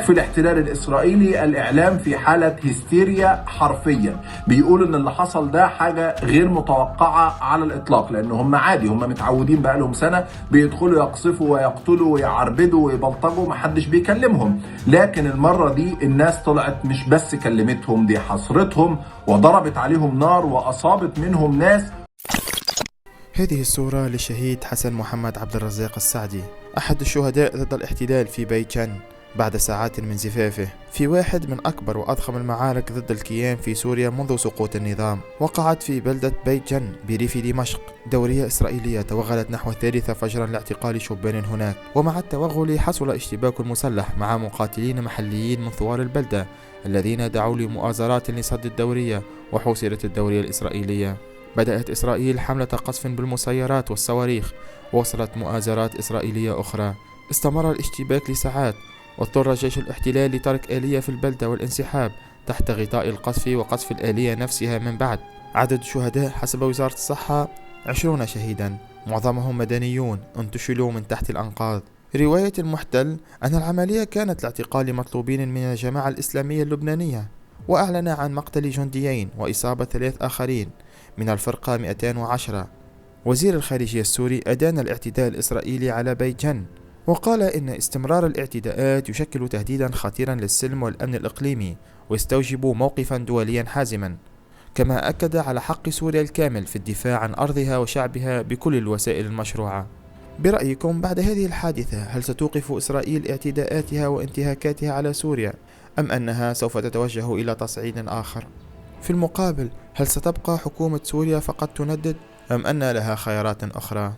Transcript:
في الاحتلال الإسرائيلي الإعلام في حالة هستيريا حرفيا، بيقول إن اللي حصل ده حاجة غير متوقعة على الإطلاق، لأن هم عادي، هم متعودين بقالهم سنة بيدخلوا يقصفوا ويقتلوا ويعربدوا ويبلطجوا، محدش بيكلمهم. لكن المرة دي الناس طلعت مش بس كلمتهم، دي حصرتهم وضربت عليهم نار وأصابت منهم ناس. هذه الصورة للشهيد حسن محمد عبد الرزاق السعدي، أحد الشهداء ضد الاحتلال في بيت جن بعد ساعات من زفافه في واحد من أكبر وأضخم المعارك ضد الكيان في سوريا منذ سقوط النظام. وقعت في بلدة بيت جن بريف دمشق. دورية إسرائيلية توغلت نحو 3 فجرا لاعتقال شبان هناك، ومع التوغل حصل اشتباك مسلح مع مقاتلين محليين من ثوار البلدة الذين دعوا لمؤازرات لصد الدورية، وحوصرت الدورية الإسرائيلية. بدأت إسرائيل حملة قصف بالمسيرات والصواريخ، ووصلت مؤازرات إسرائيلية أخرى. استمر الاشتباك لساعات، واضطر جيش الاحتلال لترك آلية في البلدة والانسحاب تحت غطاء القصف وقصف الآلية نفسها من بعد. عدد الشهداء حسب وزارة الصحة 20 شهيدا، معظمهم مدنيون انتشلوا من تحت الأنقاض. رواية المحتل أن العملية كانت لاعتقال مطلوبين من الجماعة الإسلامية اللبنانية، وأعلن عن مقتل جنديين وإصابة 3 آخرين من الفرقة 210. وزير الخارجية السوري أدان الاعتداء الإسرائيلي على بيت جن، وقال إن استمرار الاعتداءات يشكل تهديدا خطيرا للسلم والأمن الإقليمي، ويستوجب موقفا دوليا حازما. كما أكد على حق سوريا الكامل في الدفاع عن أرضها وشعبها بكل الوسائل المشروعة. برأيكم بعد هذه الحادثة، هل ستوقف إسرائيل اعتداءاتها وانتهاكاتها على سوريا، أم أنها سوف تتوجه إلى تصعيد آخر؟ في المقابل، هل ستبقى حكومة سوريا فقط تندد، أم أن لها خيارات أخرى؟